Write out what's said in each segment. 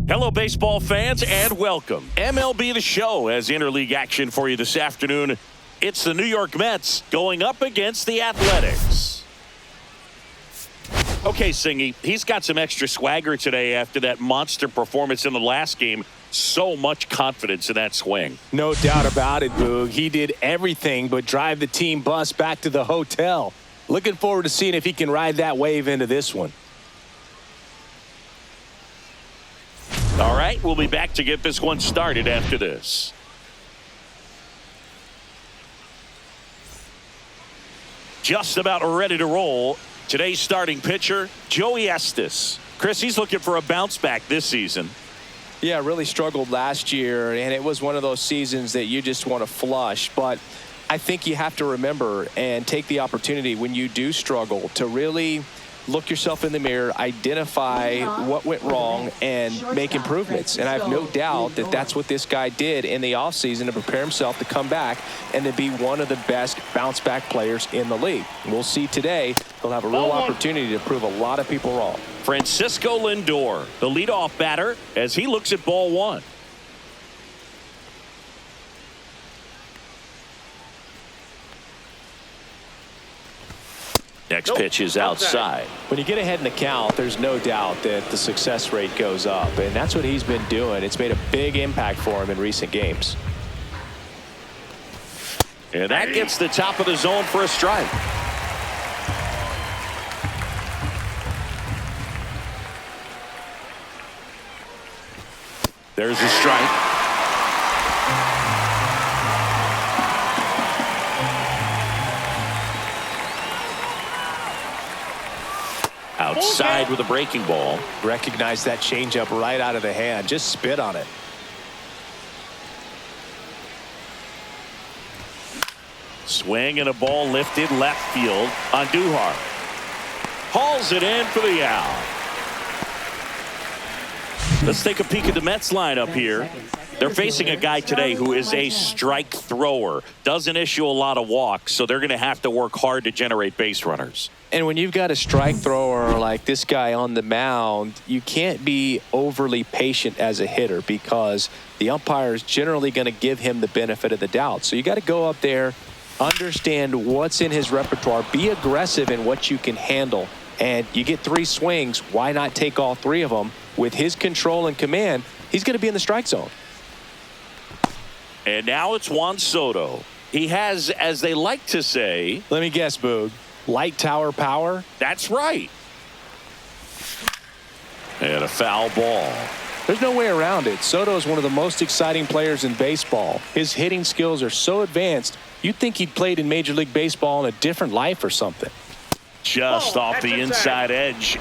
Hello, baseball fans, and welcome. MLB The Show has interleague action for you this afternoon. It's the New York Mets going up against the Athletics. Okay, Singy, he's got some extra swagger today after that monster performance in the last game. So much confidence in that swing. No doubt about it, Boog. He did everything but drive the team bus back to the hotel. Looking forward to seeing if he can ride that wave into this one. All right, we'll be back to get this one started after this. Just about ready to roll. Today's starting pitcher, Joey Estes. Chris, he's looking for a bounce back this season. Yeah, really struggled last year, and it was one of those seasons that you just want to flush. But I think you have to remember and take the opportunity when you do struggle to really look yourself in the mirror, identify what went wrong, and make improvements. And I have no doubt that that's what this guy did in the offseason to prepare himself to come back and to be one of the best bounce-back players in the league. We'll see today. He'll have a real opportunity to prove a lot of people wrong. Francisco Lindor, the leadoff batter, as he looks at ball one. Next pitch is outside. When you get ahead in the count, there's no doubt that the success rate goes up, and that's what he's been doing. It's made a big impact for him in recent games. And that gets the top of the zone for a strike. There's a strike. Outside with a breaking ball. Recognize that changeup right out of the hand. Just spit on it. Swing and a ball lifted left field on Duhar. Hauls it in for the out. Let's take a peek at the Mets lineup here. They're facing a guy today who is a strike thrower. Doesn't issue a lot of walks, so they're going to have to work hard to generate base runners. And when you've got a strike thrower like this guy on the mound, you can't be overly patient as a hitter because the umpire is generally going to give him the benefit of the doubt. So you got to go up there, understand what's in his repertoire, be aggressive in what you can handle. And you get 3 swings, why not take all 3 of them? With his control and command, he's going to be in the strike zone. And now it's Juan Soto. He has, as they like to say... Let me guess, Boog. Light tower power? That's right. And a foul ball. There's no way around it. Soto is one of the most exciting players in baseball. His hitting skills are so advanced, you'd think he'd played in Major League Baseball in a different life or something. Just off the inside edge.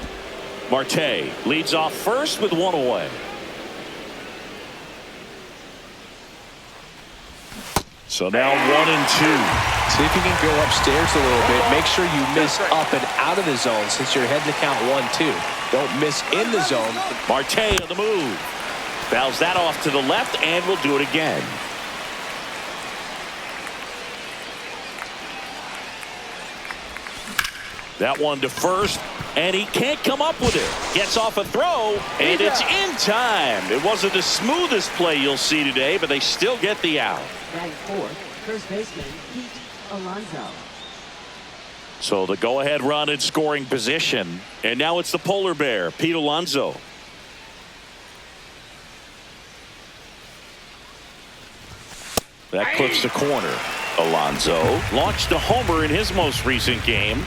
Marte leads off first with 1 away. So now 1 and 2. See if you can go upstairs a little bit. Make sure you miss up and out of the zone since you're heading to count 1-2. Don't miss in the zone. Marte on the move. Fouls that off to the left and will do it again. That one to first, and he can't come up with it. Gets off a throw, and it's in time. It wasn't the smoothest play you'll see today, but they still get the out. Batting fourth, first baseman Pete Alonso. So the go-ahead run in scoring position, and now it's the polar bear, Pete Alonso. That clips the corner. Alonso launched a homer in his most recent game.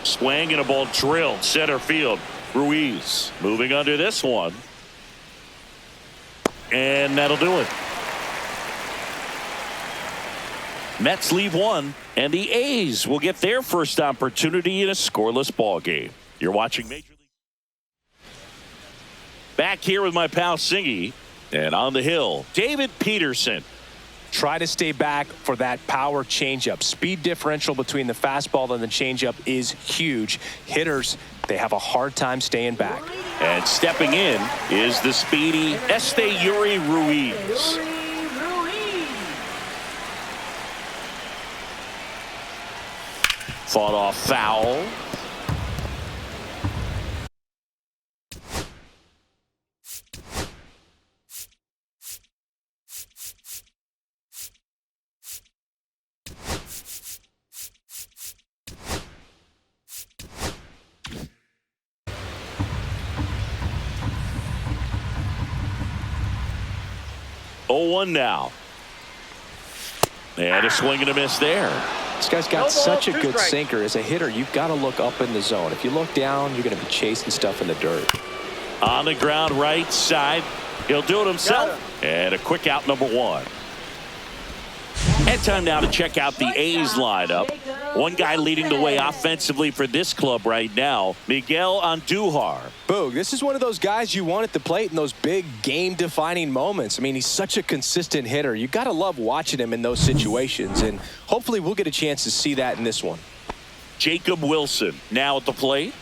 Swing and a ball drilled center field. Ruiz moving under this one. And that'll do it. Mets leave 1, and the A's will get their first opportunity in a scoreless ball game. You're watching Major League. Back here with my pal Singy, and on the hill, Peterson. Try to stay back for that power changeup. Speed differential between the fastball and the changeup is huge. Hitters, they have a hard time staying back. And stepping in is the speedy Esteury Ruiz. Fought off foul. Oh, 1 now. And a swing and a miss there. This guy's got such a good sinker. As a hitter, you've got to look up in the zone. If you look down, you're going to be chasing stuff in the dirt. On the ground right side. He'll do it himself. And a quick out, number 1. And time now to check out the A's lineup. One guy leading the way offensively for this club right now, Miguel Andujar. Boog, this is one of those guys you want at the plate in those big game-defining moments. I mean, he's such a consistent hitter. You got to love watching him in those situations, and hopefully we'll get a chance to see that in this one. Jacob Wilson now at the plate.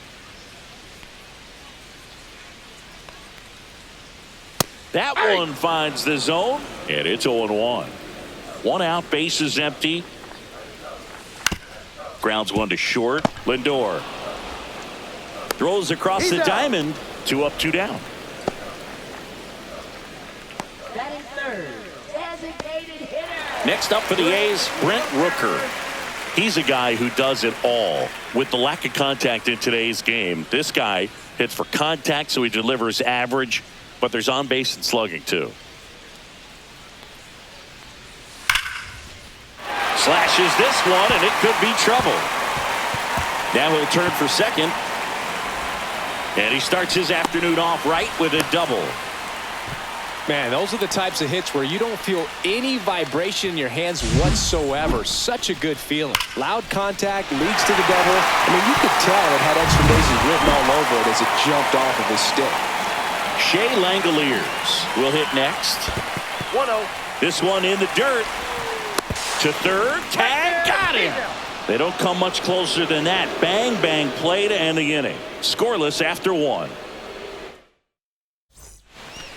That one finds the zone, and it's 0-1. 1 out, bases empty. Grounds 1 to short. Lindor throws across the diamond. 2 up, 2 down. Batting third, designated hitter. Next up for the A's, Brent Rooker. He's a guy who does it all. With the lack of contact in today's game, this guy hits for contact, so he delivers average, but there's on base and slugging too. Slashes this one, and it could be trouble. Now he'll turn for second. And he starts his afternoon off right with a double. Man, those are the types of hits where you don't feel any vibration in your hands whatsoever. Such a good feeling. Loud contact leads to the double. I mean, you could tell it had extra bases written all over it as it jumped off of his stick. Shea Langoliers will hit next. 1-0. This one in the dirt. To third, tag, got him. They don't come much closer than that. Bang, bang play to end the inning. Scoreless after 1.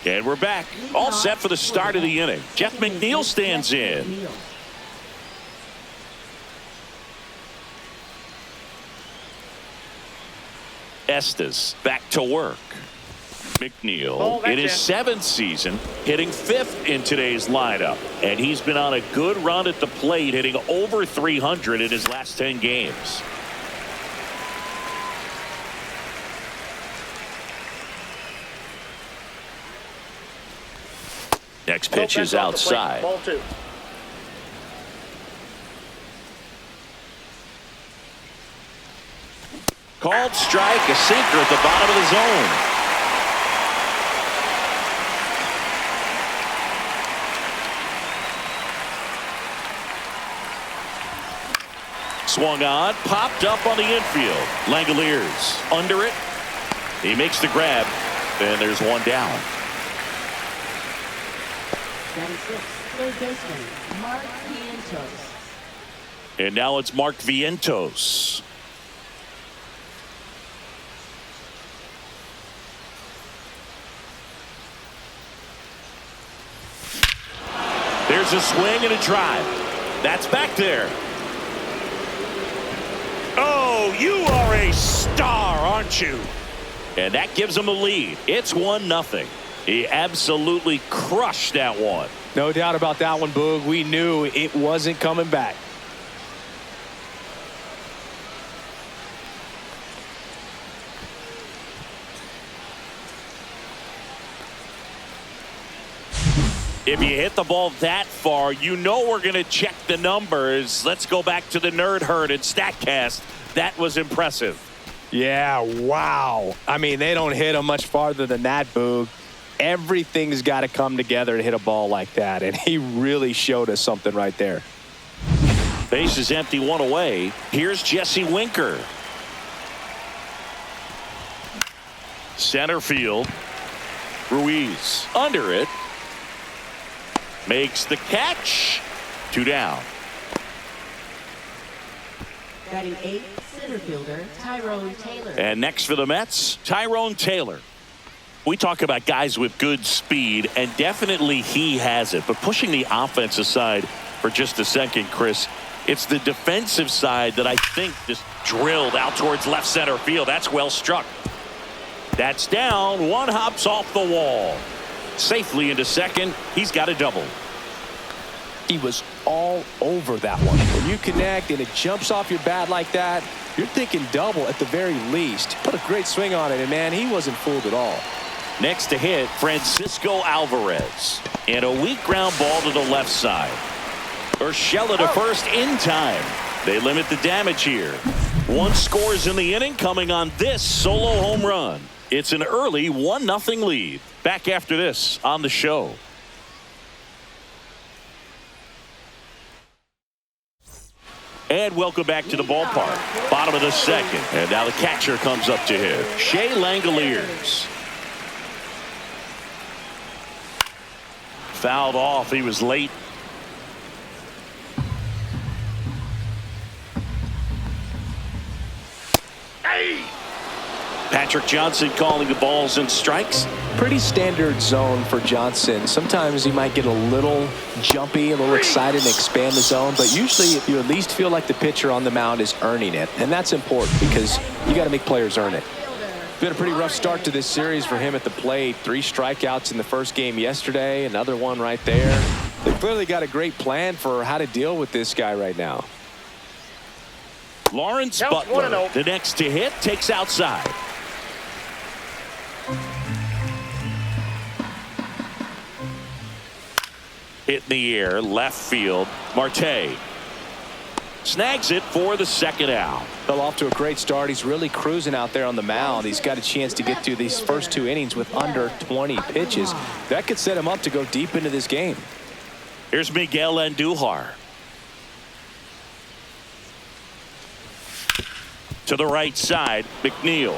And we're back. All set for the start of the inning. Jeff McNeil stands in. Estes back to work. McNeil in his 7th season, hitting 5th in today's lineup, and he's been on a good run at the plate, hitting over 300 in his last 10 games. Next pitch is outside. Ball 2. Called strike, a sinker at the bottom of the zone. Swung on, popped up on the infield. Langoliers under it. He makes the grab, and there's 1 down. Batting sixth, third baseman, Mark Vientos. And now it's Mark Vientos. There's a swing and a drive. That's back there. Oh, you are a star, aren't you? And that gives him a lead. It's 1-0. He absolutely crushed that one. No doubt about that one, Boog. We knew it wasn't coming back. If you hit the ball that far, you know we're going to check the numbers. Let's go back to the Nerd Herd and StatCast. That was impressive. Yeah, wow. I mean, they don't hit him much farther than that, Boog. Everything's got to come together to hit a ball like that, and he really showed us something right there. Base is empty, 1 away. Here's Jesse Winker. Center field. Ruiz under it. Makes the catch. 2 down. Batting eighth, center fielder, Tyrone Taylor. And next for the Mets, Tyrone Taylor. We talk about guys with good speed, and definitely he has it. But pushing the offense aside for just a second, Chris, It's the defensive side that I think just drilled out towards left center field. That's well struck. That's down. One hops off the wall. Safely into second. He's got a double. He was all over that one. When you connect and it jumps off your bat like that, you're thinking double at the very least. Put a great swing on it, and man, he wasn't fooled at all. Next to hit, Francisco Alvarez. And a weak ground ball to the left side. Urshela to first in time. They limit the damage here. One scores in the inning coming on this solo home run. It's an early 1-0 lead. Back after this on the show. And welcome back to the ballpark. Bottom of the second. And now the catcher comes up to hit. Shea Langoliers. Fouled off. He was late. Patrick Johnson calling the balls and strikes. Pretty standard zone for Johnson. Sometimes he might get a little jumpy, a little excited and expand the zone, but usually you at least feel like the pitcher on the mound is earning it, and that's important because you got to make players earn it. Been a pretty rough start to this series for him at the plate. 3 strikeouts in the first game yesterday, another one right there. They clearly got a great plan for how to deal with this guy right now. Lawrence Butler, the next to hit, takes outside. Hit in the air, left field. Marte snags it for the second out. Fell off to a great start. He's really cruising out there on the mound. He's got a chance to get through these first 2 innings with under 20 pitches. That could set him up to go deep into this game. Here's Miguel Andujar. To the right side, McNeil.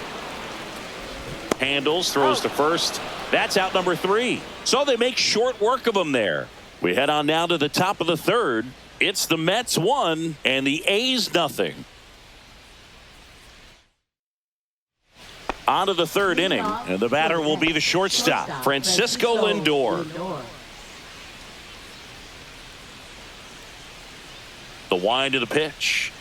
Handles, throws to first. That's out number 3. So they make short work of him there. We head on now to the top of the third. It's the Mets 1 and the A's nothing. On to the third inning, and the batter will be the shortstop, Francisco Lindor. The wind of the pitch.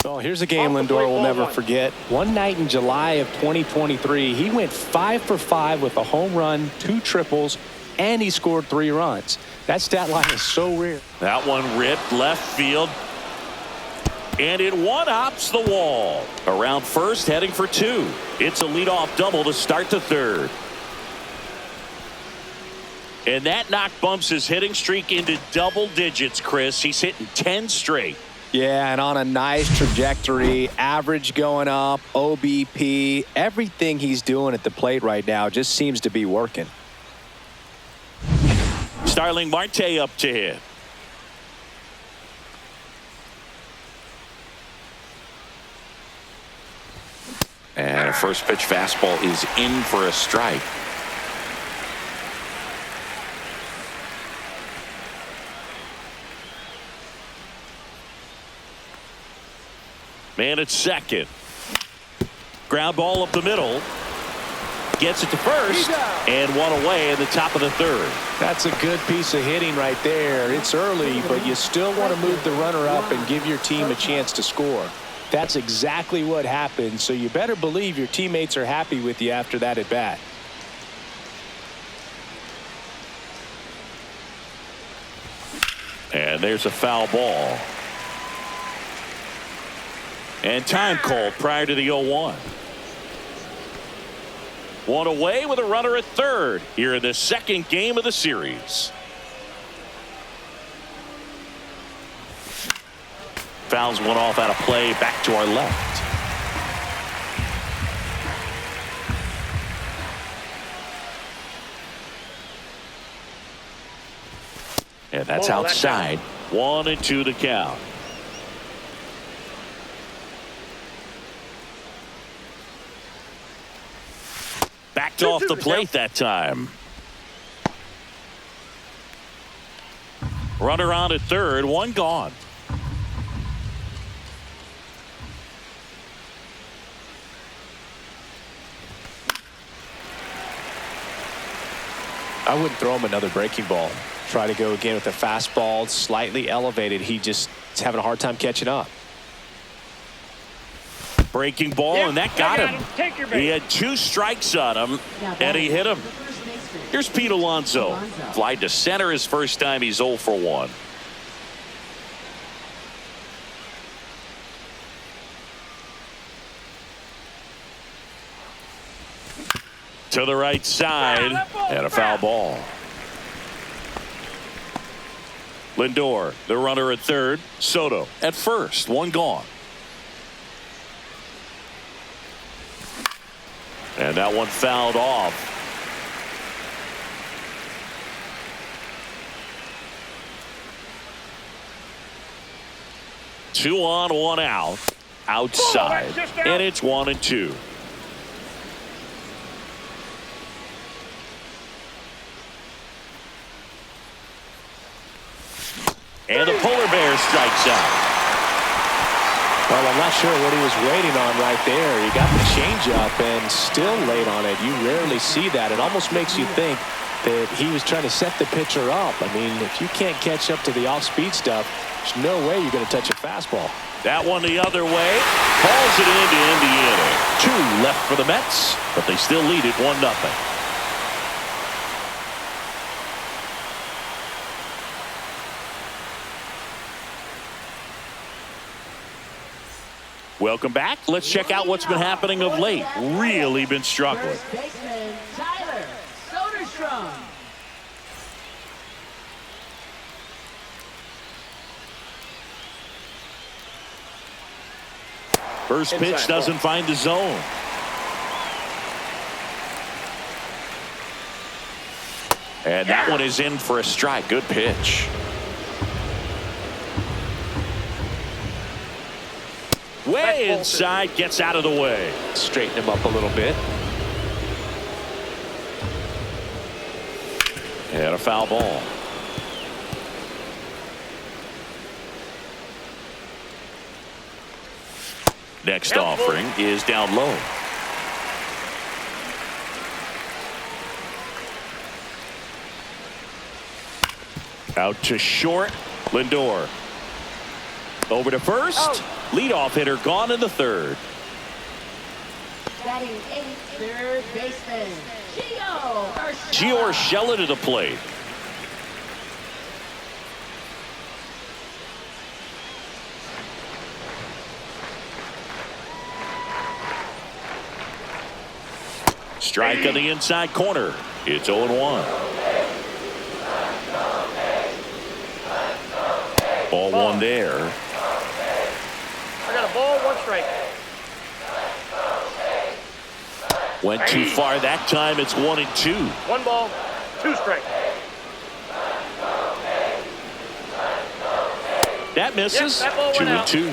Oh, here's a game Lindor will never forget. One night in July of 2023, he went 5 for 5 with a home run, 2 triples, and he scored 3 runs. That stat line is so rare. That one ripped left field. And it one-hops the wall. Around first, heading for 2. It's a leadoff double to start the third. And that knock bumps his hitting streak into double digits, Chris. He's hitting 10 straight. Yeah, and on a nice trajectory, average going up, OBP, everything he's doing at the plate right now just seems to be working. Starling Marte up to hit. And a first pitch fastball is in for a strike. Man at second. Ground ball up the middle. Gets it to first. And one away in the top of the third. That's a good piece of hitting right there. It's early, but you still want to move the runner up and give your team a chance to score. That's exactly what happened, so you better believe your teammates are happy with you after that at bat. And there's a foul ball. And time called prior to the 0-1. One away with a runner at third here in the second game of the series. Fouls one off out of play, back to our left. And that's outside. 1-2 to count. Backed off the plate that time. Runner on at third, one gone. I wouldn't throw him another breaking ball. Try to go again with a fastball, slightly elevated. He just He's having a hard time catching up. Breaking ball, and that got him. He had 2 strikes on him, and he hit him. Here's Pete Alonso. Fly to center his first time. He's 0 for 1. To the right side, and a foul ball. Lindor, the runner at third. Soto at first. 1 gone. And that one fouled off. Two on, 1 out. Outside. And it's 1-2. And the polar bear strikes out. Well, I'm not sure what he was waiting on right there. He got the changeup and still late on it. You rarely see that. It almost makes you think that he was trying to set the pitcher up. I mean, if you can't catch up to the off-speed stuff, there's no way you're going to touch a fastball. That one the other way. Calls it into Indiana. 2 left for the Mets, but they still lead it 1-0. Welcome back. Let's check out what's been happening of late. Really been struggling. First baseman Tyler Soderstrom. First pitch doesn't find the zone. And that one is in for a strike. Good pitch. Way inside, gets out of the way. Straighten him up a little bit. And a foul ball. Next offering is down low. Out to short. Lindor. Over to first. Leadoff hitter gone in the third. Batting 8th, third baseman Gio Urshela to the plate. Strike on the inside corner. It's 0-1. Ball 1 there. I got a ball, 1 strike. Went too far that time. It's 1-2. 1 ball, 2 strike. That misses. Yep, that ball went out. 2-2.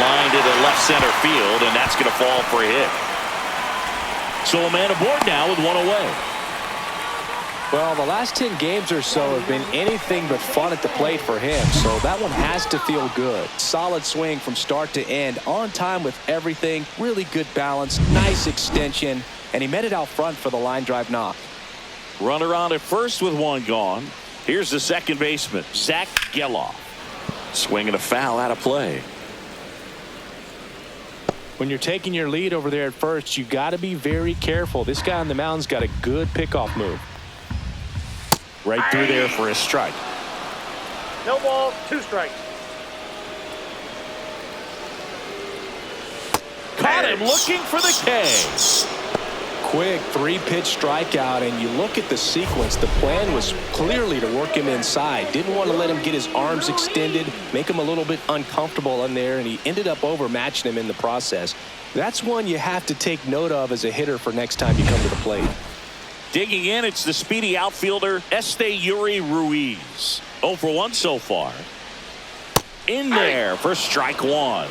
Line to the left center field, and that's going to fall for a hit. So a man aboard now with 1 away. Well, the last 10 games or so have been anything but fun at the plate for him, so that one has to feel good. Solid swing from start to end, on time with everything, really good balance, nice extension, and he met it out front for the line drive knock. Runner on at first with 1 gone. Here's the second baseman, Zach Geloff. Swinging a foul out of play. When you're taking your lead over there at first, you got to be very careful. This guy on the mound's got a good pickoff move. Right through there for a strike. No ball, 2 strikes. Caught him looking for the K. Quick 3-pitch strikeout, and you look at the sequence. The plan was clearly to work him inside. Didn't want to let him get his arms extended, make him a little bit uncomfortable in there, and he ended up overmatching him in the process. That's one you have to take note of as a hitter for next time you come to the plate. Digging in, it's the speedy outfielder, Esteury Ruiz. 0 for 1 so far. In there for strike 1.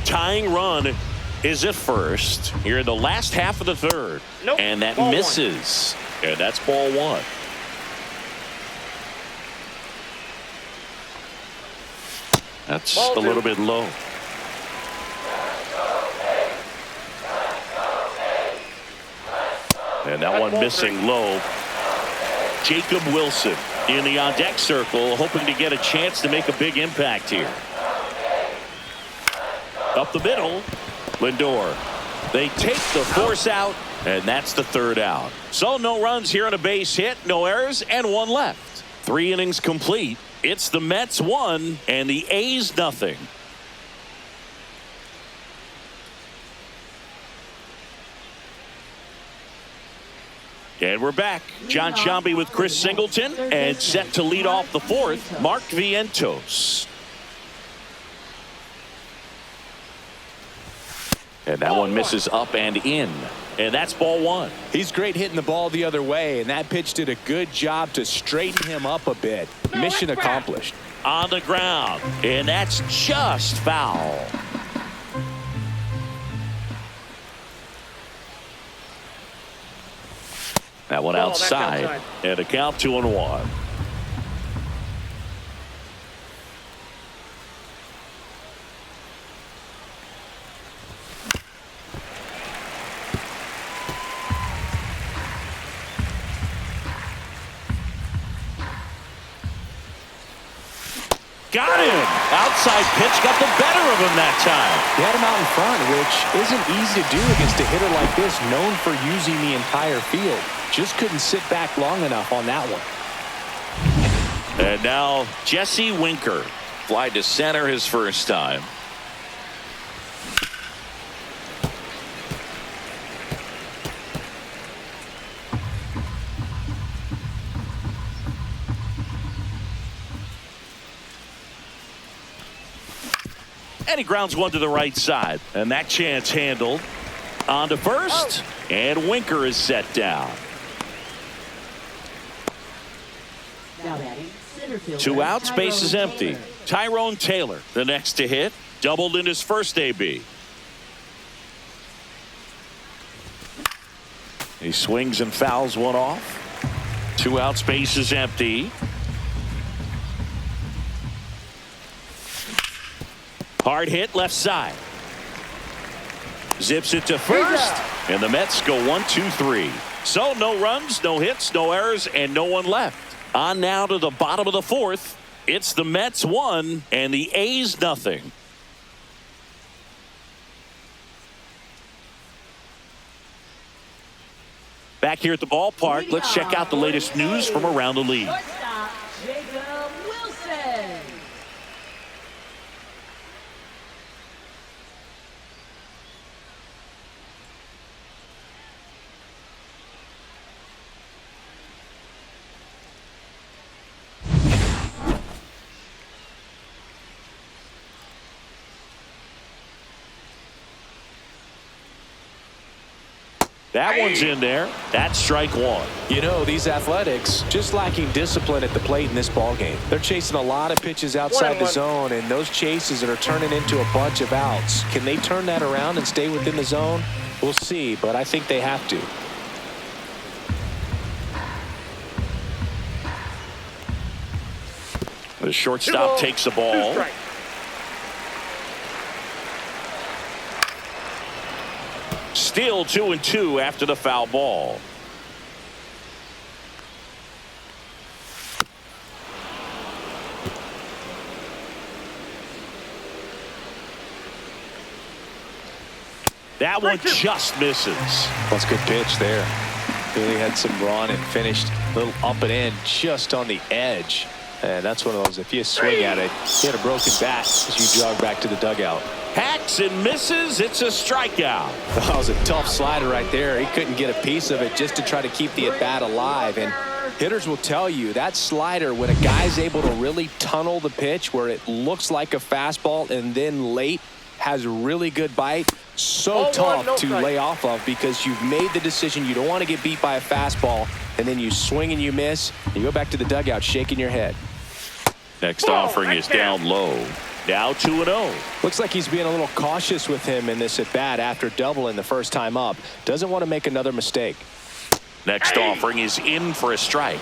Tying run is at first here in the last half of the third. Nope. And that Ball misses. And that's ball 1. That's Ball a little bit low. And that one missing low. Jacob Wilson in the on-deck circle, hoping to get a chance to make a big impact here. Up the middle, Lindor. They take the force out, and that's the third out. So no runs here on a base hit, no errors, and one left. 3 innings complete. It's the Mets 1 and the A's nothing. And we're back. John Sciambi with Chris Singleton, and set to lead off the 4th, Mark Vientos. And that one misses up and in. And that's ball 1. He's great hitting the ball the other way, and that pitch did a good job to straighten him up a bit. Mission accomplished. On the ground, and that's just foul. That one outside, and a count 2-1. Got him. Outside pitch got the better of him that time. He had him out in front, which isn't easy to do against a hitter like this, known for using the entire field. Just couldn't sit back long enough on that one. And now Jesse Winker flied to center his first time. And he grounds one to the right side, and that chance handled. On to first, and Winker is set down. Now batting, center fielder, 2 outs, base is Tyrone empty. Taylor. Tyrone Taylor, the next to hit, doubled in his first AB. He swings and fouls one off. 2 outs, base is empty. Hard hit left side. Zips it to first, and the Mets go 1-2-3. So no runs, no hits, no errors, and no one left. On now to the bottom of the 4th. It's the Mets 1 and the A's nothing. Back here at the ballpark, let's check out the latest news from around the league. Shortstop, Jacob Wilson. That one's in there. That's strike 1. You know, these Athletics just lacking discipline at the plate in this ballgame. They're chasing a lot of pitches outside the zone, and those chases are turning into a bunch of outs. Can they turn that around and stay within the zone? We'll see, but I think they have to. The shortstop takes the ball. Still 2-2 after the foul ball. That one just misses. That's a good pitch there. Really had some run and finished a little up and in just on the edge. And that's one of those, if you swing at it, you had a broken bat as you jog back to the dugout. Hacks and misses. It's a strikeout. That was a tough slider right there. He couldn't get a piece of it just to try to keep the at-bat alive. And hitters will tell you that slider, when a guy's able to really tunnel the pitch where it looks like a fastball and then late has really good bite, so tough to lay off of, because you've made the decision you don't want to get beat by a fastball, and then you swing and you miss, and you go back to the dugout shaking your head. Next offering is down low. Now 2-0. Looks like he's being a little cautious with him in this at-bat after doubling the first time up. Doesn't want to make another mistake. Next offering is in for a strike.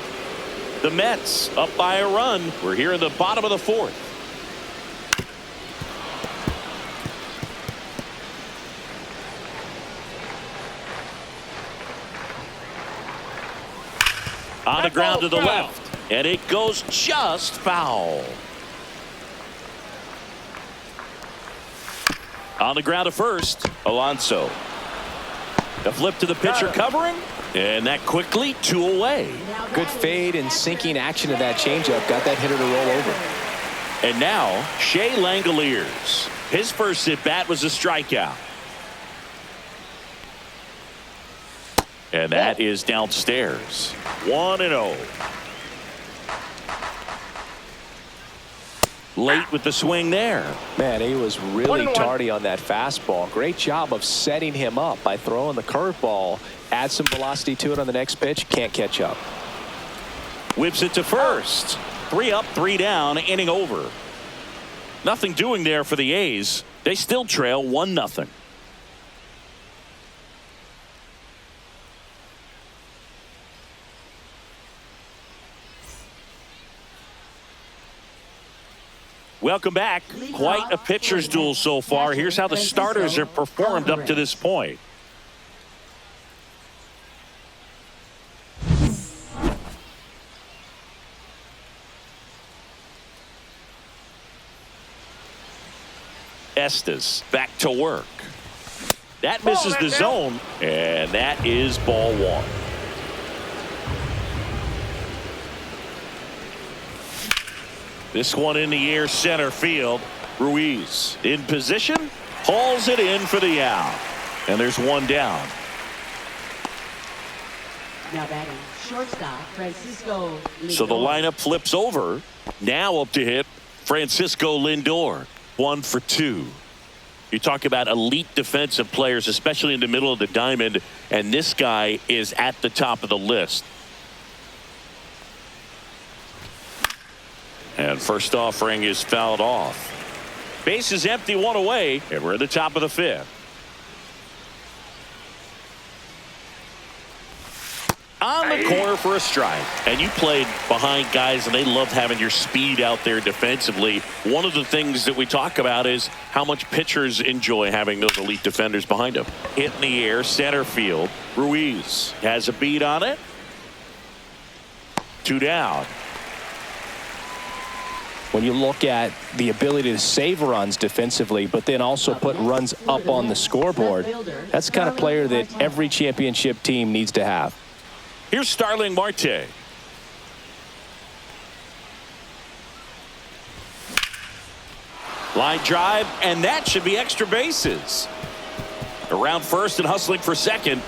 The Mets up by a run. We're here in the bottom of the 4th. On the ground to the left. And it goes just foul. On the ground to first, Alonso. The flip to the pitcher covering. And that quickly 2 away. Good fade and sinking action of that changeup. Got that hitter to roll over. And now, Shea Langoliers. His first at-bat was a strikeout. And that is downstairs. 1-0. Late with the swing there. Man, he was really tardy on that fastball. Great job of setting him up by throwing the curveball. Add some velocity to it on the next pitch. Can't catch up. Whips it to first. 3 up, 3 down, inning over. Nothing doing there for the A's. They still trail 1-0. Welcome back. Quite a pitcher's duel so far. Here's how the starters have performed up to this point. Estes back to work. That misses the zone, and that is ball 1. This one in the air, center field. Ruiz in position, hauls it in for the out. And there's 1 down. Now batting shortstop Francisco Lindor. So the lineup flips over. Now up to hit Francisco Lindor. 1 for 2. You talk about elite defensive players, especially in the middle of the diamond, and this guy is at the top of the list. And first offering is fouled off. Base is empty, 1 away, and we're at the top of the 5th. On the corner for a strike. And you played behind guys, and they love having your speed out there defensively. One of the things that we talk about is how much pitchers enjoy having those elite defenders behind them. Hit in the air, center field. Ruiz has a beat on it. 2 down. When you look at the ability to save runs defensively, but then also put runs up on the scoreboard, that's the kind of player that every championship team needs to have. Here's Starling Marte. Line drive, and that should be extra bases. Around first and hustling for second.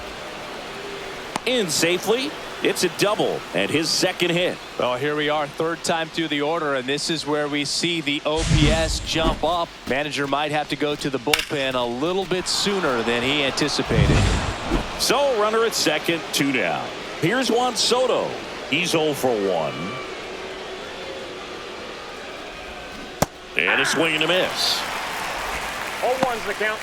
In safely. It's a double and his second hit. Well, here we are, 3rd time through the order, and this is where we see the OPS jump up. Manager might have to go to the bullpen a little bit sooner than he anticipated. So runner at second, 2 down. Here's Juan Soto. He's 0 for 1. And a swing and a miss. 0-1's the count.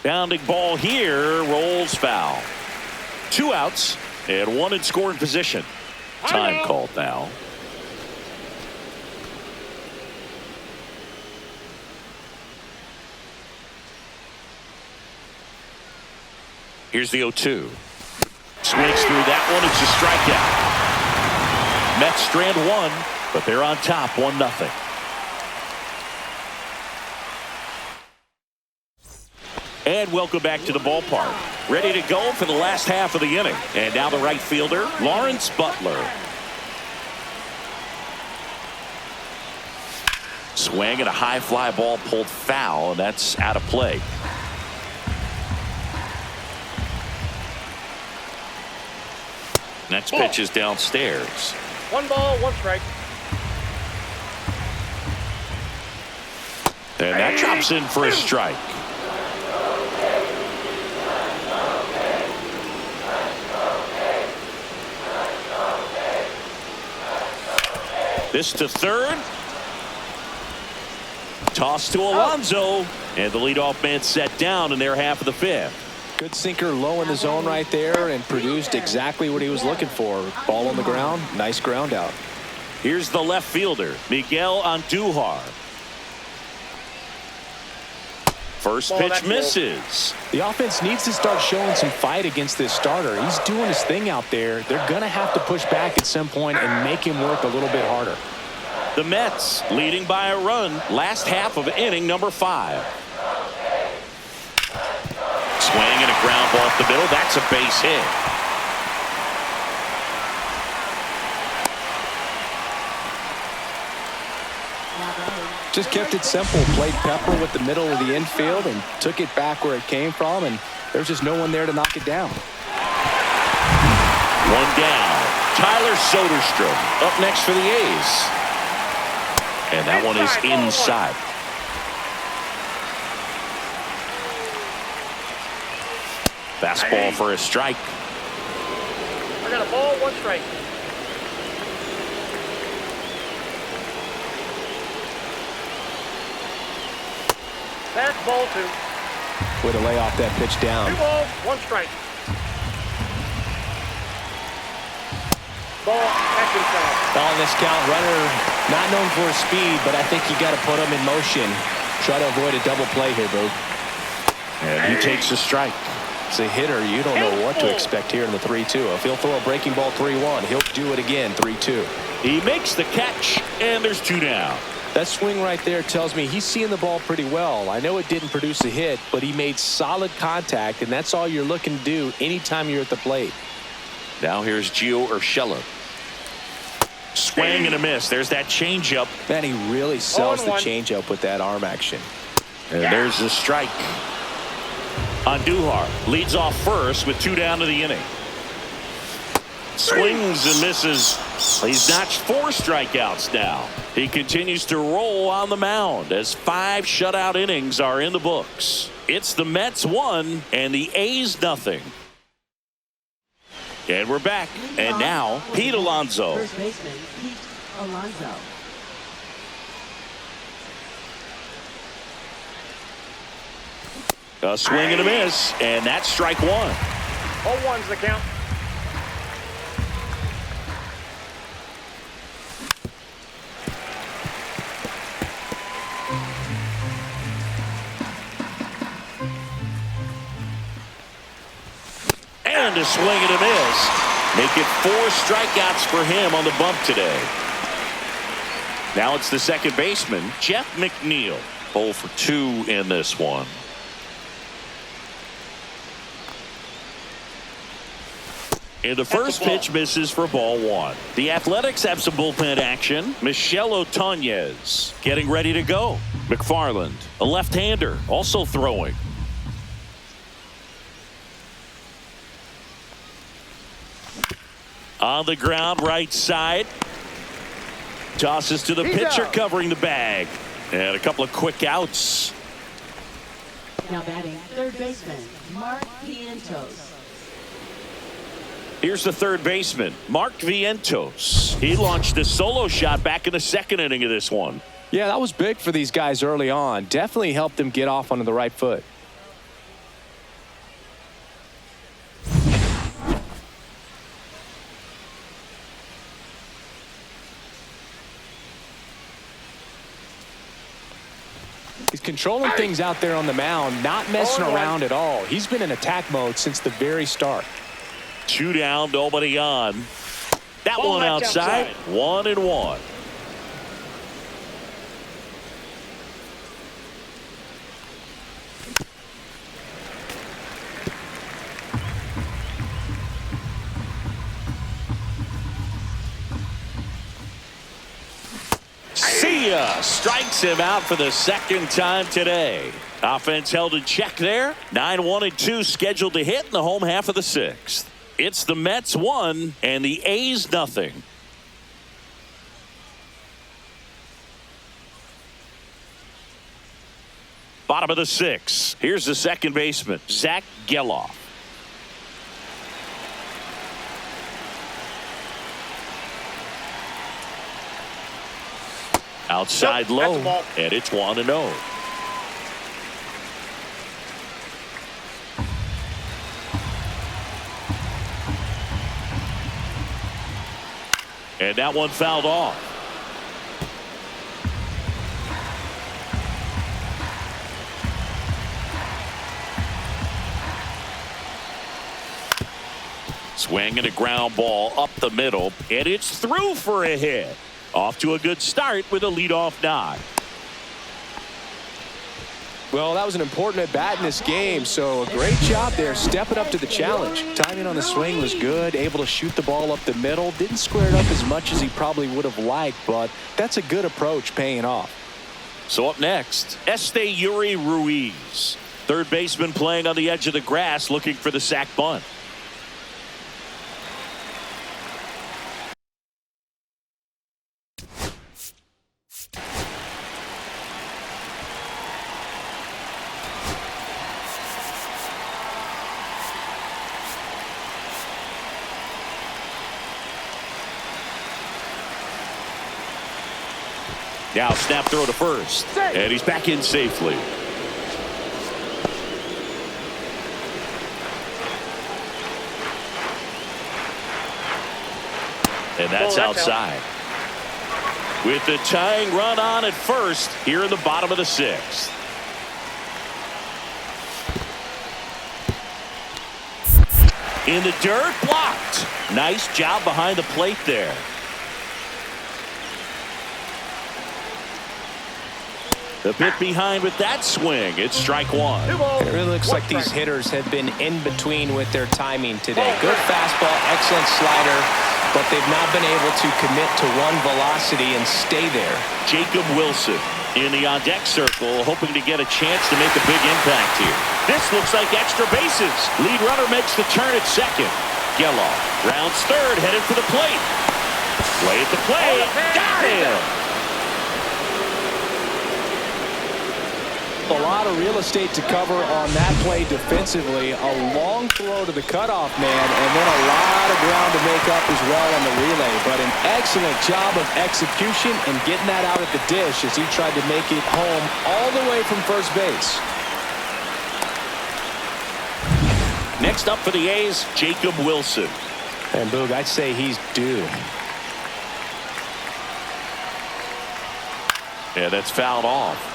Bounding ball here, rolls foul. 2 outs and 1 in scoring position. Time called now. Here's the 0-2. Swings through that one. It's a strikeout. Mets strand 1, but they're on top 1-0. And welcome back to the ballpark. Ready to go for the last half of the inning. And now the right fielder, Lawrence Butler. Swing and a high fly ball pulled foul, and that's out of play. Next pitch is downstairs. 1 ball, 1 strike. And that drops in for a strike. This to third. Toss to Alonso. And the leadoff man set down in their half of the 5th. Good sinker low in the zone right there and produced exactly what he was looking for. Ball on the ground. Nice ground out. Here's the left fielder, Miguel Andujar. First Ball, pitch that's misses. The offense needs to start showing some fight against this starter. He's doing his thing out there. They're going to have to push back at some point and make him work a little bit harder. The Mets leading by a run. Last half of inning number 5. Swing and a ground ball up the middle. That's a base hit. Just kept it simple. Played pepper with the middle of the infield and took it back where it came from, and there's just no one there to knock it down. One down. Tyler Soderstrom up next for the A's. And that one is inside. Fastball for a strike. I got a ball, 1 strike. That's ball 2. Way to lay off that pitch down. 2 balls, 1 strike. Ball, that's inside. On this count, runner not known for his speed, but I think you got to put him in motion. Try to avoid a double play here, Boo. And he takes a strike. As a hitter, you don't know what to expect here in the 3-2. If he'll throw a breaking ball 3-1, he'll do it again 3-2. He makes the catch, and there's 2 down. That swing right there tells me he's seeing the ball pretty well. I know it didn't produce a hit, but he made solid contact, and that's all you're looking to do anytime you're at the plate. Now here's Gio Urshela. Swing and a miss. There's that changeup. Man, he really sells the 0-1. changeup with that arm action. And there's the strike. Andujar leads off first with 2 down to the inning. Swings and misses. He's notched 4 strikeouts now. He continues to roll on the mound as 5 shutout innings are in the books. It's the Mets 1 and the A's nothing. And we're back. And now Pete Alonso. First baseman, Pete Alonso. A swing and a miss, and that's strike 1. 0-1's the count. And a swing and a miss. Make it 4 strikeouts for him on the bump today. Now it's the second baseman, Jeff McNeil. 0 for 2 in this one. And the first pitch misses for ball 1. The Athletics have some bullpen action. Michel Otanez getting ready to go. McFarland, a left-hander, also throwing. On the ground, right side. Tosses to the pitcher, covering the bag. And a couple of quick outs. Now batting, third baseman, Mark Vientos. Here's the third baseman, Mark Vientos. He launched a solo shot back in the second inning of this one. Yeah, that was big for these guys early on. Definitely helped them get off onto the right foot. He's controlling things out there on the mound, not messing around at all. He's been in attack mode since the very start. 2 down, nobody on. That Ball one knocked outside. outside. 1-1. See ya. Strikes him out for the second time today. Offense held in check there. 9-1-2 scheduled to hit in the home half of the 6th. It's the Mets 1 and the A's nothing. Bottom of the 6th. Here's the second baseman, Zach Geloff. Outside Nope, that's a low, ball. and it's 1-0. And that one fouled off. Swing and a ground ball up the middle, and it's through for a hit. Off to a good start with a leadoff nod. Well, that was an important at-bat in this game, so a great job there stepping up to the challenge. Timing on the swing was good, able to shoot the ball up the middle. Didn't square it up as much as he probably would have liked, but that's a good approach paying off. So up next, Yuri Ruiz. Third baseman playing on the edge of the grass looking for the sac bunt. Now snap throw to first. And he's back in safely. And that's outside. With the tying run on at first here in the bottom of the sixth. In the dirt, blocked. Nice job behind the plate there. A bit behind with that swing. It's strike one. It really looks like these hitters have been in between with their timing today. Good fastball, excellent slider, but they've not been able to commit to one velocity and stay there. Jacob Wilson in the on-deck circle, hoping to get a chance to make a big impact here. This looks like extra bases. Lead runner makes the turn at second. Geloff rounds third, headed for the plate. Play at the plate. Got him. A lot of real estate to cover on that play defensively. A long throw to the cutoff man, and then a lot of ground to make up as well on the relay. But an excellent job of execution and getting that out at the dish as he tried to make it home all the way from first base. Next up for the A's, Jacob Wilson. And Boog, I'd say he's due. Yeah, that's fouled off.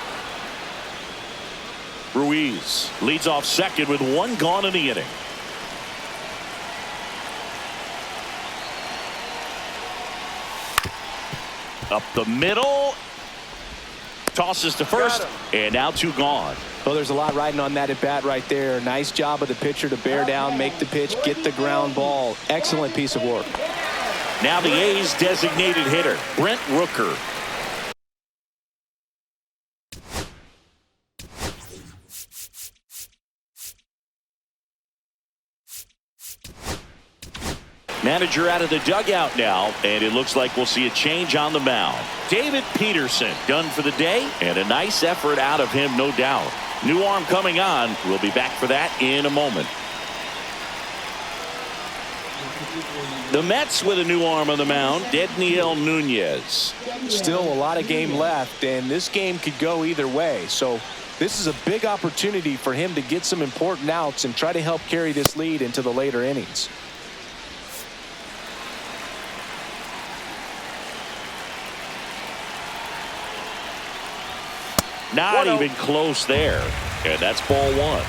Ruiz leads off second with one gone in the inning. Up the middle. Tosses to first. And now two gone. Well, there's a lot riding on that at bat right there. Nice job of the pitcher to bear down, make the pitch, get the ground ball. Excellent piece of work. Now the A's designated hitter, Brent Rooker. Manager out of the dugout now, and it looks like we'll see a change on the mound. Peterson done for the day, and a nice effort out of him, no doubt. New arm coming on. We'll be back for that in a moment. The Mets with a new arm on the mound, Nunez. Still a lot of game left, and this game could go either way. So this is a big opportunity for him to get some important outs and try to help carry this lead into the later innings. Not even close there. And that's ball one.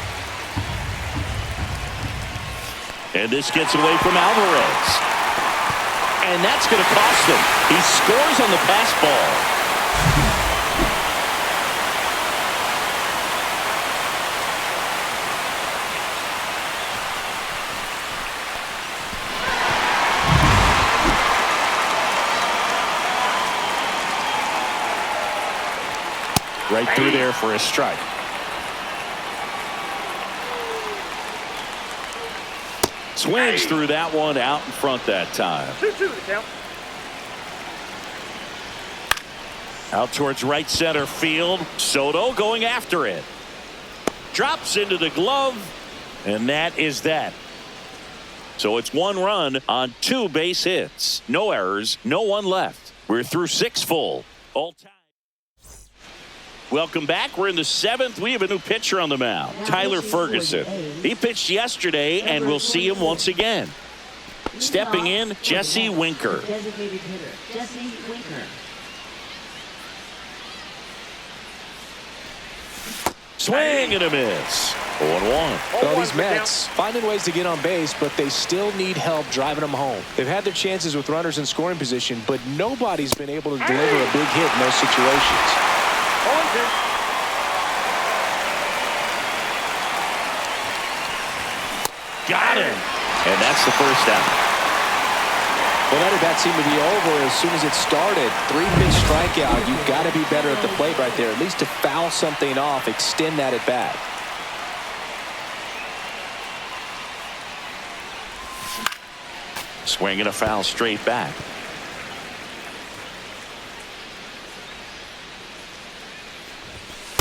And this gets away from Alvarez. And that's going to cost him. He scores on the pass ball. Right through there for a strike. Swings through that one out in front that time. 2-2 to count. Out towards right center field. Soto going after it. Drops into the glove. And that is that. So it's one run on 2 base hits. No errors. No one left. We're through 6 full. All time. Welcome back. We're in the 7th. We have a new pitcher on the mound, Tyler Ferguson. He pitched yesterday, and we'll see him once again. Stepping in, Jesse Winker. Designated hitter, Jesse Winker. Swing and a miss. 0-1. Well, these Mets finding ways to get on base, but they still need help driving them home. They've had their chances with runners in scoring position, but nobody's been able to deliver a big hit in those situations. 0-2. Got him. And that's the first out. Well, that at-bat seemed to be over as soon as it started. 3-pitch strikeout. You've got to be better at the plate right there, at least to foul something off, extend that at-bat. Swing and a foul straight back.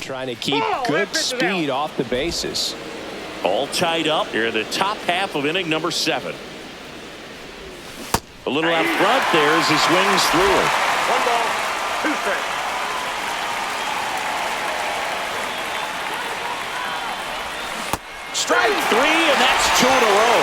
Trying to keep good speed off the bases. All tied up here in the top half of inning number 7. A little out front there as he swings through it. 1 ball, 2 strikes. Strike 3, and that's 2 in a row.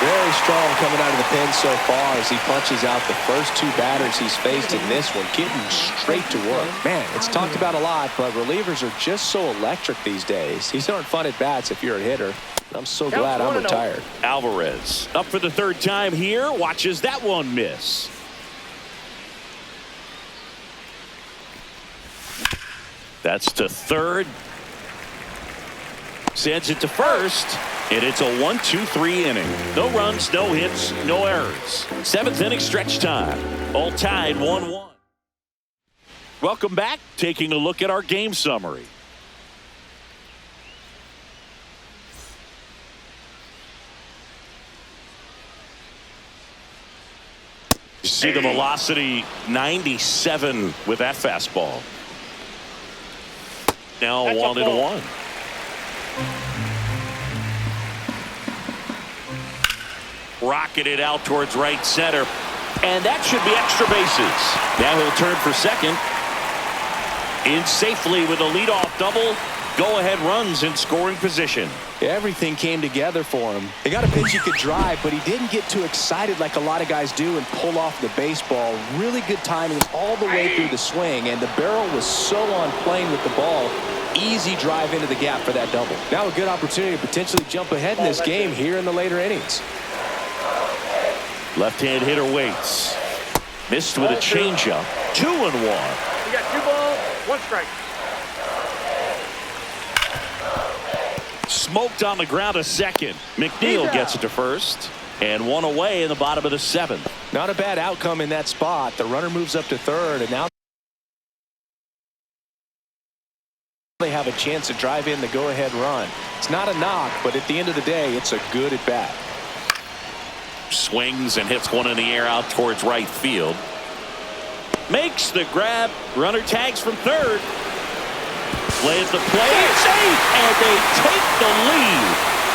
Very strong coming out of the pen so far as he punches out the first 2 batters he's faced in this one, getting straight to work. Man, it's talked about a lot, but relievers are just so electric these days. These aren't fun at bats if you're a hitter. I'm so glad I'm retired. Alvarez up for the 3rd time here. Watches that one miss. That's to 3rd. Sends it to 1st. And it's a 1-2-3 inning. No runs, no hits, no errors. 7th inning stretch time. All tied 1-1. Welcome back. Taking a look at our game summary. You see the velocity 97 with that fastball. Now 1-1. Rocketed out towards right center. And that should be extra bases. Now he'll turn for second. In safely with a leadoff double. Go-ahead runs in scoring position. Everything came together for him. They got a pitch he could drive, but he didn't get too excited like a lot of guys do and pull off the baseball. Really good timing all the way through the swing, and the barrel was so on plane with the ball. Easy drive into the gap for that double. Now a good opportunity to potentially jump ahead in this game here in the later innings. Left-hand hitter waits. Missed with a changeup. 2-1. You got 2 balls, 1 strike. Smoked on the ground to second. McNeil gets it to first. And 1 away in the bottom of the 7th. Not a bad outcome in that spot. The runner moves up to 3rd, and now they have a chance to drive in the go-ahead run. It's not a knock, but at the end of the day, it's a good at-bat. Swings and hits one in the air out towards right field. Makes the grab. Runner tags from 3rd. Plays the play. Safe, and they take the lead.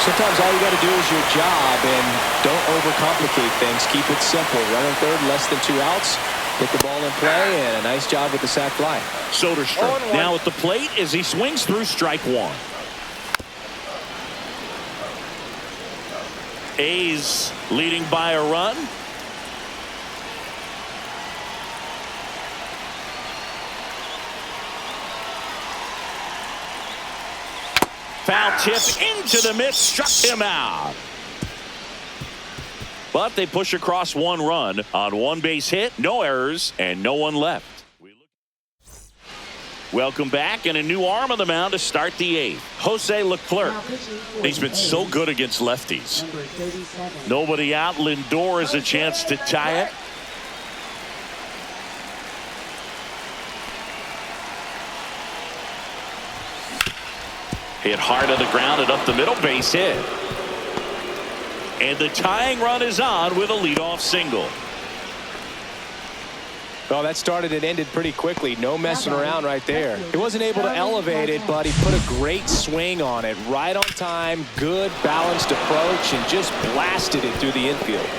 Sometimes all you got to do is your job and don't overcomplicate things. Keep it simple. Runner 3rd, less than 2 outs. Hit the ball in play, and a nice job with the sac fly. Soderstrom now at the plate as he swings through strike 1. A's leading by a run. Foul tip into the mid, struck him out. But they push across 1 run on 1 base hit, no errors, and no one left. Welcome back, and a new arm on the mound to start the 8th. Jose Leclerc. He's been so good against lefties. Nobody out. Lindor has a chance to tie it. Hit hard on the ground and up the middle, base hit. And the tying run is on with a leadoff single. Well, that started and ended pretty quickly. No messing around right there. He wasn't able to elevate it, but he put a great swing on it. Right on time, good balanced approach, and just blasted it through the infield.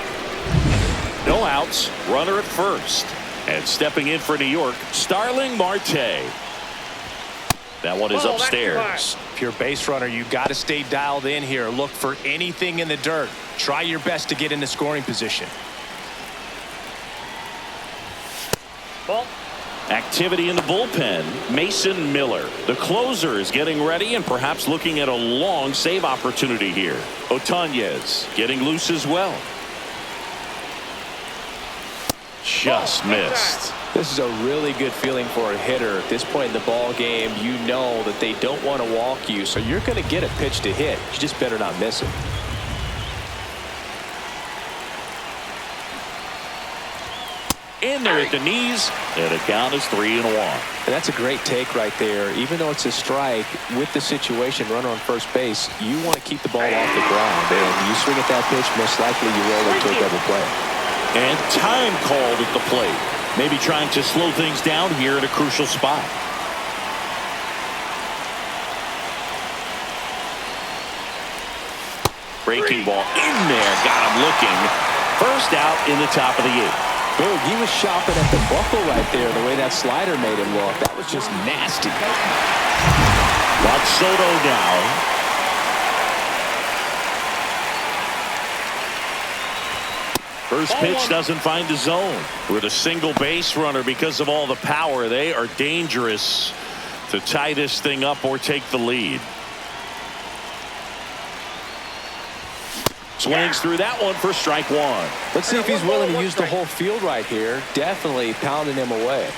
No outs, runner at 1st. And stepping in for New York, Starling Marte. That one is upstairs. If you're a base runner, you got to stay dialed in here. Look for anything in the dirt. Try your best to get into scoring position. Ball. Activity in the bullpen. Mason Miller, the closer, is getting ready and perhaps looking at a long save opportunity here. Otanez getting loose as well. Just missed. This is a really good feeling for a hitter at this point in the ball game. You know that they don't want to walk you, so you're going to get a pitch to hit. You just better not miss it. In there at the knees, and the count is 3-1. And that's a great take right there. Even though it's a strike, with the situation, runner on first base, you want to keep the ball off the ground. And you swing at that pitch, most likely you roll into a double play. And time called at the plate. Maybe trying to slow things down here in a crucial spot. Breaking ball in there. Got him looking. First out in the top of the 8th. Boom, he was shopping at the buckle right there, the way that slider made him look. That was just nasty. Juan Soto now. First pitch doesn't find the zone. With a single base runner, because of all the power, they are dangerous to tie this thing up or take the lead. Swings through that one for strike 1. Let's see if he's willing to use the whole field right here. Definitely pounding him away.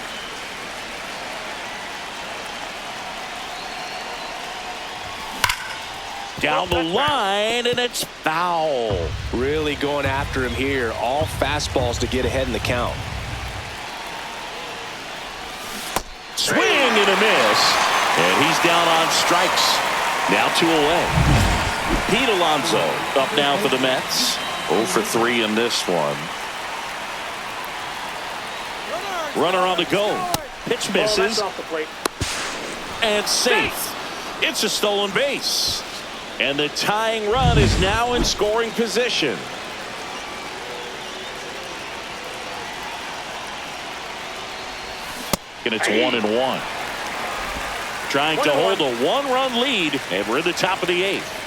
Down the line, and it's foul. Really going after him here. All fastballs to get ahead in the count. Swing and a miss. And he's down on strikes. Now 2 away. Pete Alonso up now for the Mets. 0 for 3 in this one. Runner on the go. Pitch misses. And safe. It's a stolen base. And the tying run is now in scoring position. And it's 1-1. Trying to hold a 1-run lead, and we're at the top of the 8th.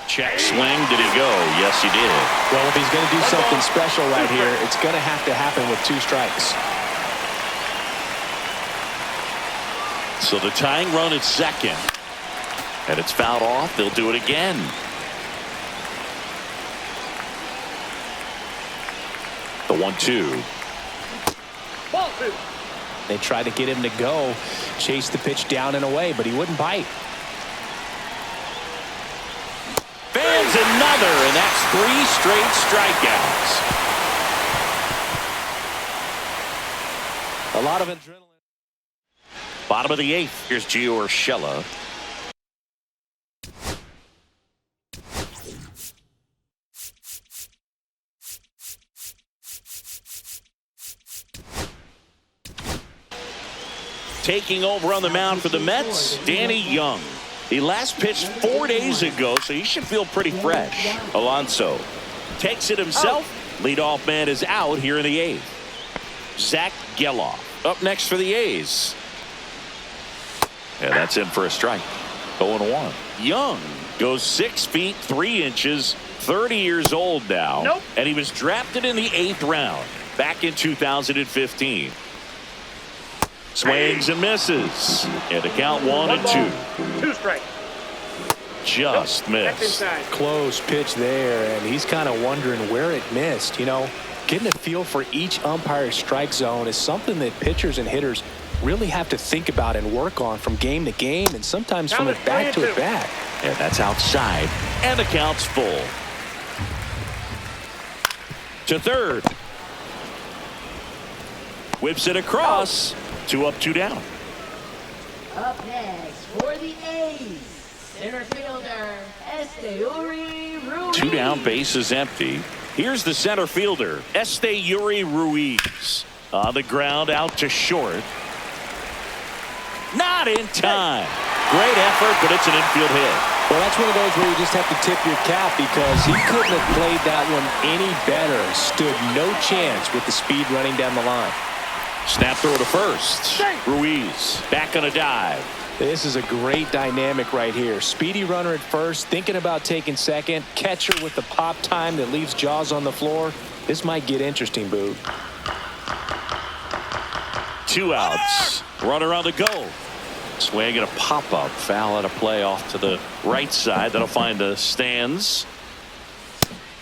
Check swing. Did he go? Yes, he did. Well, if he's going to do something special right here, it's going to have to happen with 2 strikes. So the tying run at second. And it's fouled off. They'll do it again. The 1-2. Ball 2. They tried to get him to go, chase the pitch down and away, but he wouldn't bite. Fans another, and that's 3 straight strikeouts. A lot of adrenaline. Bottom of the 8th. Here's Gio Urshela. Taking over on the mound for the Mets, Danny Young. He last pitched 4 days ago, so he should feel pretty fresh. Alonso takes it himself. Leadoff man is out here in the 8th. Zach Geloff up next for the A's. Yeah, that's in for a strike. 0-1. Young goes 6 feet 3 inches, 30 years old now. Nope. And he was drafted in the 8th round back in 2015. Swings and misses. And the count 1-2. 2 strikes. Just missed. Close pitch there, and he's kind of wondering where it missed. You know, getting a feel for each umpire's strike zone is something that pitchers and hitters really have to think about and work on from game to game, and sometimes from at bat to at bat. And that's outside, and the count's full. To third. Whips it across. 2 up, 2 down. Up next for the A's, center fielder, Esteury Ruiz. 2 down, base is empty. Here's the center fielder, Esteury Ruiz. On the ground, out to short. Not in time. Great effort, but it's an infield hit. Well, that's one of those where you just have to tip your cap, because he couldn't have played that one any better. Stood no chance with the speed running down the line. Snap throw to first. Ruiz back on a dive. This is a great dynamic right here. Speedy runner at first, thinking about taking second. Catcher with the pop time that leaves Jaws on the floor. This might get interesting, Boog. 2 outs. Runner on the go. Swing and a pop-up. Foul out of play off to the right side. That'll find the stands.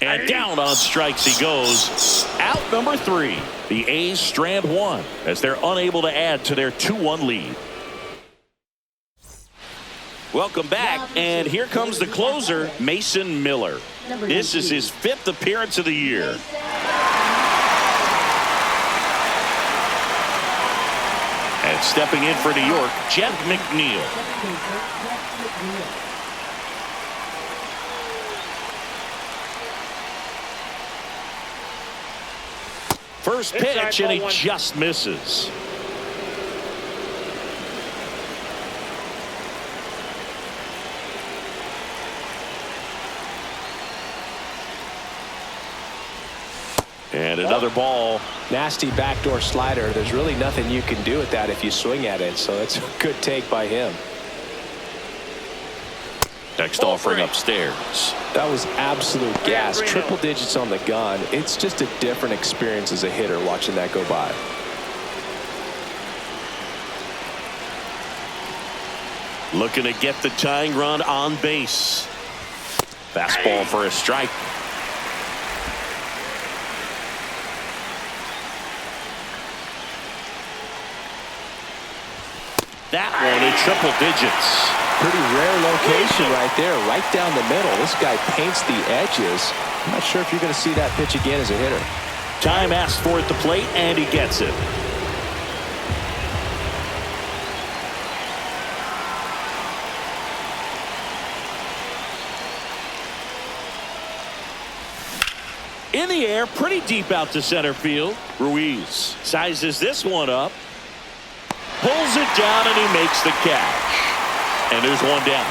And down on strikes he goes. Out number 3. The A's strand 1 as they're unable to add to their 2-1 lead. Welcome back, and here comes the closer, Mason Miller. This is his 5th appearance of the year. And stepping in for New York, Jeff McNeil. First pitch, and he just misses. And another ball. Nasty backdoor slider. There's really nothing you can do with that if you swing at it. So it's a good take by him. Next offering upstairs. That was absolute gas. Triple digits on the gun. It's just a different experience as a hitter watching that go by. Looking to get the tying run on base. Fastball for a strike. That one in triple digits. Pretty rare location right there, right down the middle. This guy paints the edges. I'm not sure if you're going to see that pitch again as a hitter. Time asked for at the plate, and he gets it. In the air, pretty deep out to center field. Ruiz sizes this one up. Pulls it down, and he makes the catch. And there's one down.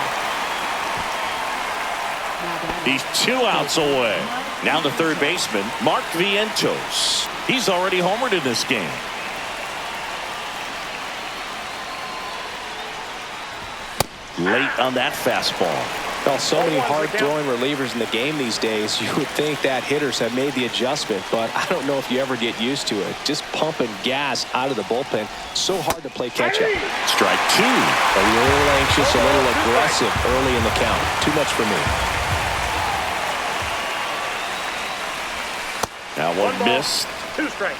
He's 2 outs away. Now the third baseman, Mark Vientos. He's already homered in this game. Late on that fastball. Well, so many hard-throwing relievers in the game these days. You would think that hitters have made the adjustment, but I don't know if you ever get used to it. Just pumping gas out of the bullpen. So hard to play catch-up. Strike 2. A little anxious, a little aggressive early in the count. Too much for me. Now one missed. 2 strikes.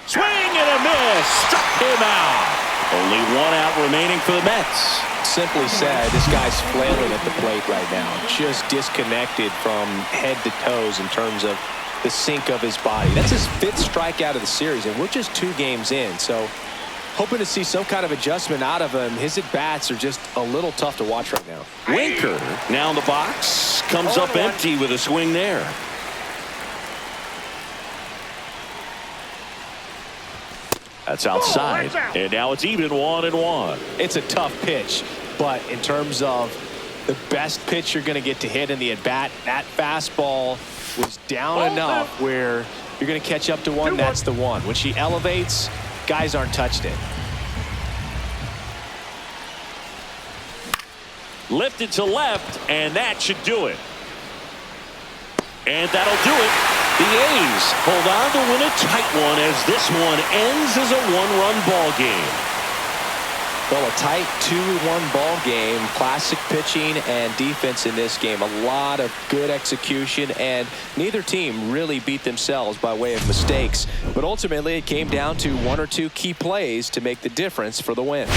Swing and a miss. Struck him out. Only 1 out remaining for the Mets. Simply said, this guy's flailing at the plate right now. Just disconnected from head to toes in terms of the sink of his body. That's his 5th strikeout of the series, and we're just 2 games in. So hoping to see some kind of adjustment out of him. His at-bats are just a little tough to watch right now. Winker now in the box. Comes up empty with a swing there. That's outside, and now it's even 1-1. It's a tough pitch, but in terms of the best pitch you're going to get to hit in the at-bat, that fastball was down enough where you're going to catch up to one. That's the one. When she elevates, guys aren't touching it. Lifted to left, and that should do it. And that'll do it. The A's hold on to win a tight one as this one ends as a 1-run ball game. Well, a tight 2-1 ball game. Classic pitching and defense in this game. A lot of good execution, and neither team really beat themselves by way of mistakes. But ultimately, it came down to 1 or 2 key plays to make the difference for the win.